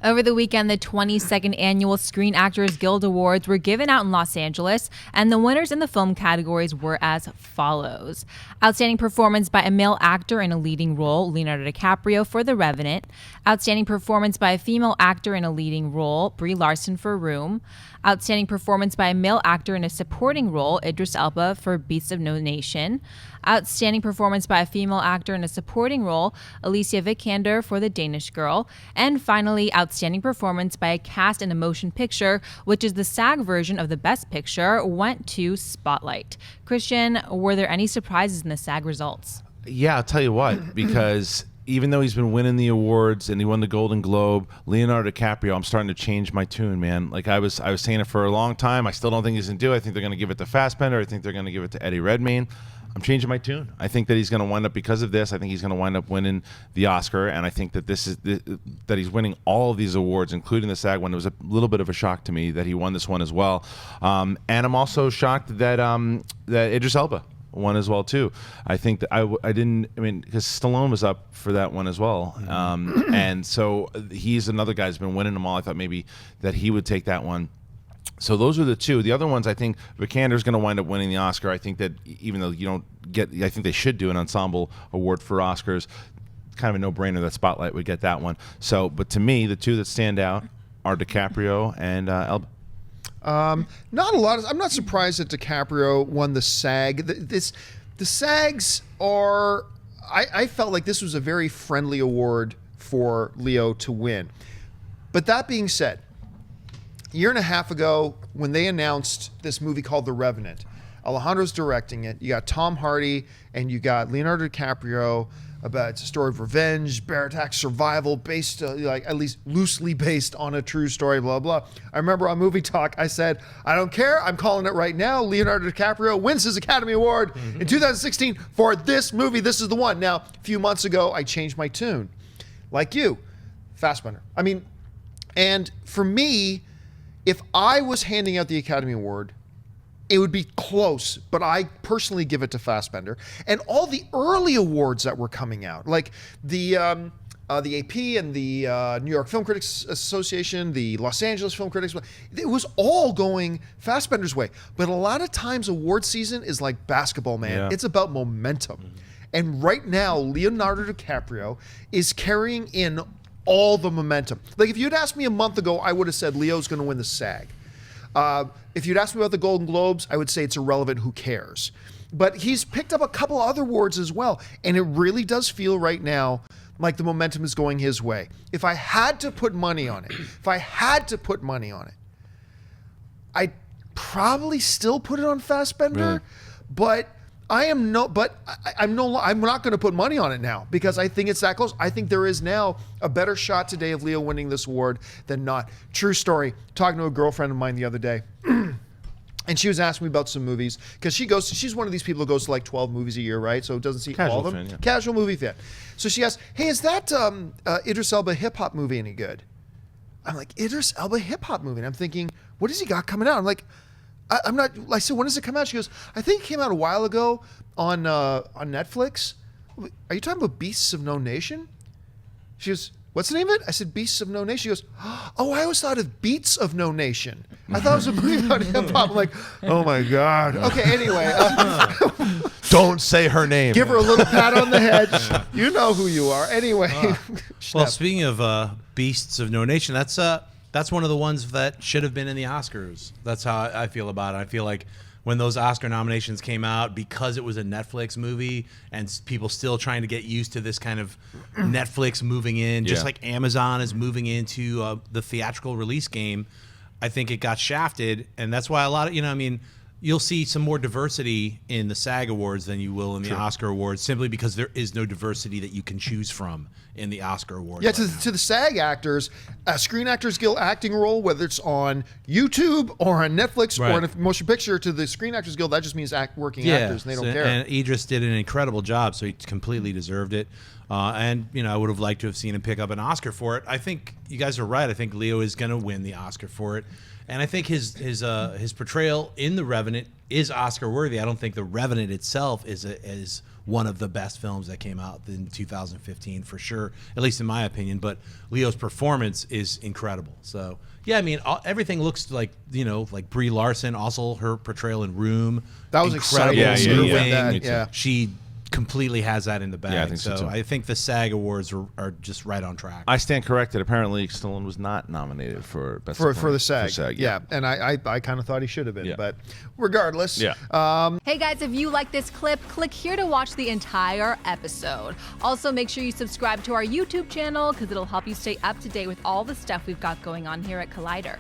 Over the weekend, the 22nd Annual Screen Actors Guild Awards were given out in Los Angeles, and the winners in the film categories were as follows. Outstanding Performance by a Male Actor in a Leading Role, Leonardo DiCaprio for The Revenant. Outstanding Performance by a Female Actor in a Leading Role, Brie Larson for Room. Outstanding Performance by a Male Actor in a Supporting Role, Idris Elba for Beasts of No Nation. Outstanding Performance by a Female Actor in a Supporting Role, ALICIA Vikander for The Danish Girl. And finally, Outstanding Performance by a Cast in a Motion Picture, which is the SAG version of the Best Picture, went to Spotlight. Christian, were there any surprises in the SAG results? Yeah, I'll tell you what, because even though he's been winning the awards and he won the Golden Globe, Leonardo DiCaprio, I'm starting to change my tune, man. Like I was saying it for a long time. I still don't think he's going to do it. I think they're going to give it to Fassbender. I think they're going to give it to Eddie Redmayne. I'm changing my tune. I think that he's going to wind up, because of this, I think he's going to wind up winning the Oscar, and I think that that he's winning all of these awards, including the SAG one. It was a little bit of a shock to me that he won this one as well. And I'm also shocked that that Idris Elba won as well too. I think that because Stallone was up for that one as well, and so he's another guy who's been winning them all. I thought maybe that he would take that one. So those are the two. The other ones, I think Vikander's going to wind up winning the Oscar. I think that even though you don't get, I think they should do an ensemble award for Oscars. Kind of a no-brainer that Spotlight would get that one. So, but to me, the two that stand out are DiCaprio and Elba. Not a lot. I'm not surprised that DiCaprio won the SAG. The SAGs are. I felt like this was a very friendly award for Leo to win. But that being said, a year and a half ago, when they announced this movie called The Revenant, Alejandro's directing it. You got Tom Hardy and you got Leonardo DiCaprio. It's a story of revenge, bear attack, survival, based like at least loosely based on a true story. Blah blah. I remember on Movie Talk, I said, "I don't care. I'm calling it right now. Leonardo DiCaprio wins his Academy Award in 2016 for this movie. This is the one." Now, a few months ago, I changed my tune, like you, Fassbender. I mean, and for me, if I was handing out the Academy Award, it would be close, but I personally give it to Fassbender. And all the early awards that were coming out, like the AP and the New York Film Critics Association, the Los Angeles Film Critics, it was all going Fassbender's way. But a lot of times award season is like basketball, man. Yeah. It's about momentum. And right now, Leonardo DiCaprio is carrying in all the momentum. Like if you'd asked me a month ago, I would have said Leo's going to win the SAG. If you'd asked me about the Golden Globes, I would say it's irrelevant. Who cares? But he's picked up a couple other awards as well. And it really does feel right now like the momentum is going his way. If I had to put money on it, I'd probably still put it on Fassbender. Really? But I'm not going to put money on it now because I think it's that close. I think there is now a better shot today of Leo winning this award than not. True story. Talking to a girlfriend of mine the other day, and she was asking me about some movies because she's one of these people who goes to like 12 movies a year, right? So it doesn't see all of them. Fan, yeah. Casual movie fan. So she asked, "Hey, is that Idris Elba hip hop movie any good?" I'm like, "Idris Elba hip hop movie?" And I'm thinking, what has he got coming out? I'm like, I'm not. I said, when does it come out? She goes, "I think it came out a while ago on Netflix." Are you talking about Beasts of No Nation? She goes, "What's the name of it?" I said, "Beasts of No Nation." She goes, "Oh, I always thought of Beats of No Nation. I thought it was a movie about hip hop." I'm like, "Oh my god." Okay, anyway, don't say her name. Give her a little pat on the head. You know who you are. Anyway. Well, speaking of Beasts of No Nation, that's one of the ones that should have been in the Oscars. That's how I feel about it. I feel like when those Oscar nominations came out, because it was a Netflix movie and people still trying to get used to this kind of Netflix moving in, just like Amazon is moving into the theatrical release game, I think it got shafted. And that's why a lot of, you'll see some more diversity in the SAG Awards than you will in the Oscar Awards, simply because there is no diversity that you can choose from in the Oscar Awards. Yeah, to the SAG actors, a Screen Actors Guild acting role, whether it's on YouTube or on Netflix or in a motion picture, to the Screen Actors Guild, that just means working actors, and they don't care. And Idris did an incredible job, so he completely deserved it. And I would have liked to have seen him pick up an Oscar for it. I think you guys are right. I think Leo is going to win the Oscar for it. And I think his portrayal in The Revenant is Oscar worthy. I don't think The Revenant itself is one of the best films that came out in 2015 for sure, at least in my opinion. But Leo's performance is incredible. So yeah, I mean, everything looks like, you know, like Brie Larson. Also, her portrayal in Room, That was incredible. exciting. Yeah. She completely has that in the bag. Yeah, I think so, too. I think the SAG Awards are just right on track. I stand corrected. Apparently, Stallone was not nominated for Best for Supporting- the SAG. yeah. And I kind of thought he should have been. Yeah. But regardless, Yeah. Hey guys, if you like this clip, click here to watch the entire episode. Also, make sure you subscribe to our YouTube channel because it'll help you stay up to date with all the stuff we've got going on here at Collider.